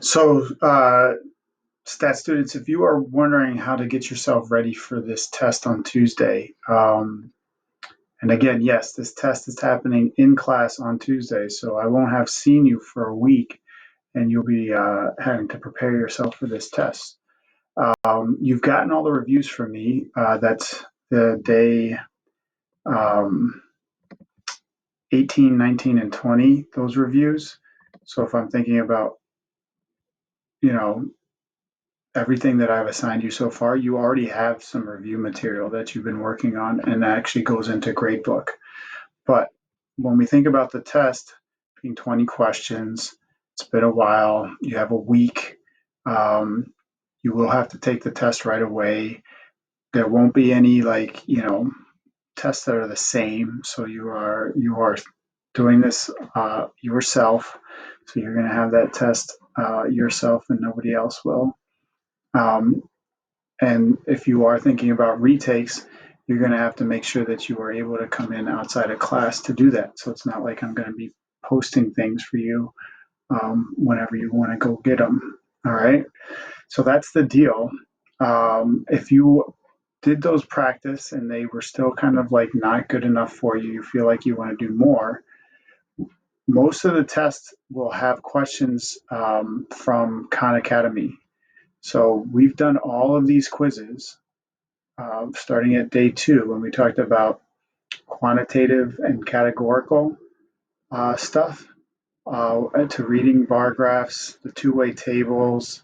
So, stat students, if you are wondering how to get yourself ready for this test on Tuesday, and again, yes, this test is happening in class on Tuesday, so I won't have seen you for a week, and you'll be having to prepare yourself for this test. You've gotten all the reviews from me. That's the day um, 18, 19, and 20, those reviews. So if I'm thinking about, you know, everything that I've assigned you so far, you already have some review material that you've been working on, and that actually goes into gradebook. But when we think about the test being 20 questions, it's been a while, you have a week, um, you will have to take the test right away. There won't be any tests that are the same. So you are doing this yourself. So you're going to have that test yourself, and nobody else will. Um, And if you are thinking about retakes, you're going to have to make sure that you are able to come in outside of class to do that. So it's not like I'm going to be posting things for you whenever you want to go get them. All right. So that's the deal. If you did those practice and they were still kind of like not good enough for you, you feel like you want to do more, most of the tests will have questions from Khan Academy. So we've done all of these quizzes starting at day 2 when we talked about quantitative and categorical stuff, to reading bar graphs, the two-way tables,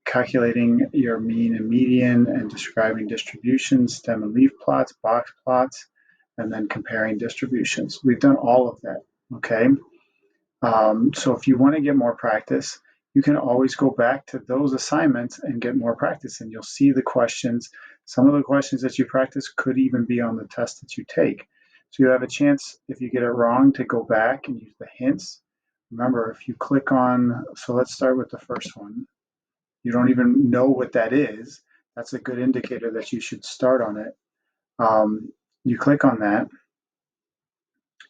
calculating your mean and median, and describing distributions, stem and leaf plots, box plots, and then comparing distributions. We've done all of that, okay? So if you want to get more practice, you can always go back to those assignments and get more practice, and you'll see the questions. Some of the questions that you practice could even be on the test that you take. So you have a chance, if you get it wrong, to go back and use the hints. Remember, if you click on, so let's start with the first one. You don't even know what that is. That's a good indicator that you should start on it. You click on that,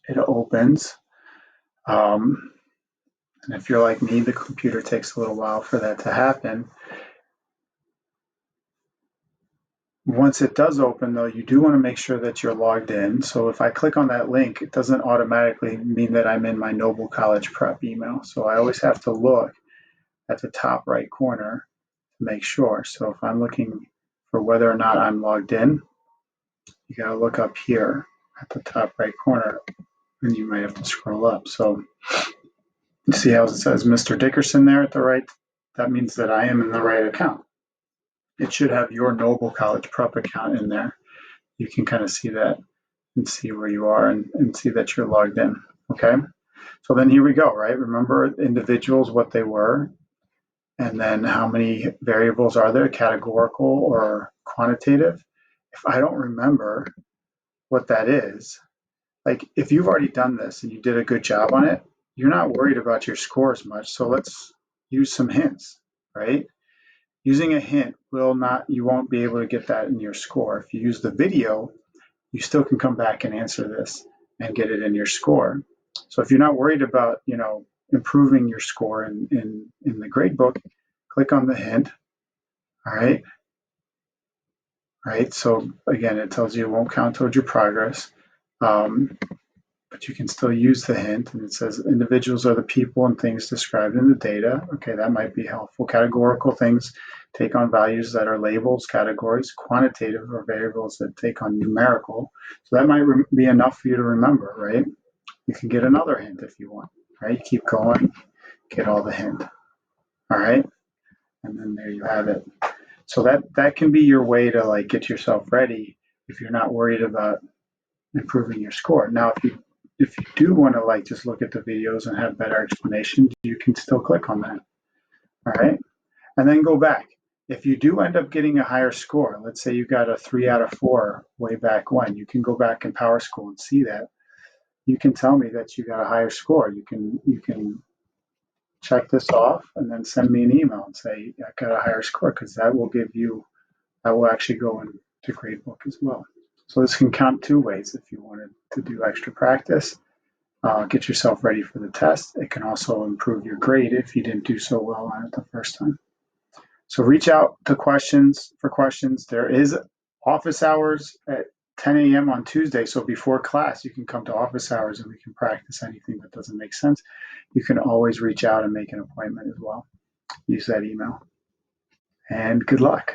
it opens. Um, And if you're like me, the computer takes a little while for that to happen. Once it does open, though, you do want to make sure that you're logged in. So if I click on that link, it doesn't automatically mean that I'm in my Noble College Prep email. So I always have to look at the top right corner to make sure. So if I'm looking for whether or not I'm logged in, you got to look up here at the top right corner, and you might have to scroll up. So you see how it says Mr. Dickerson there at the right? That means that I am in the right account. It should have your Noble College Prep account in there. You can kind of see that and see where you are, and see that you're logged in. Okay. So then here we go, right? Remember individuals, what they were, and then how many variables are there, categorical or quantitative. If I don't remember what that is, like if you've already done this and you did a good job on it, you're not worried about your score as much. So let's use some hints, right? Using a hint will not, you won't be able to get that in your score. If you use the video, you still can come back and answer this and get it in your score. So if you're not worried about, improving your score in the grade book, click on the hint. All right. All right. So again, it tells you it won't count towards your progress. But you can still use the hint, and it says individuals are the people and things described in the data. Okay, that might be helpful. Categorical things take on values that are labels, categories. Quantitative are variables that take on numerical. So that might be enough for you to remember, right? You can get another hint if you want, right? Keep going, get all the hint. All right, and then there you have it. So that can be your way to like get yourself ready if you're not worried about improving your score. Now, if you do want to like just look at the videos and have better explanations, you can still click on that. All right. And then go back. If you do end up getting a higher score, let's say you got a 3 out of 4 way back when, you can go back in PowerSchool and see that. You can tell me that you got a higher score. You can check this off and then send me an email and say I got a higher score, because that will actually go into gradebook as well. So this can count 2 ways if you wanted to do extra practice. get yourself ready for the test. It can also improve your grade if you didn't do so well on it the first time. So reach out to questions for questions. There is office hours at 10 a.m. on Tuesday. So before class, you can come to office hours and we can practice anything that doesn't make sense. You can always reach out and make an appointment as well. Use that email. And good luck.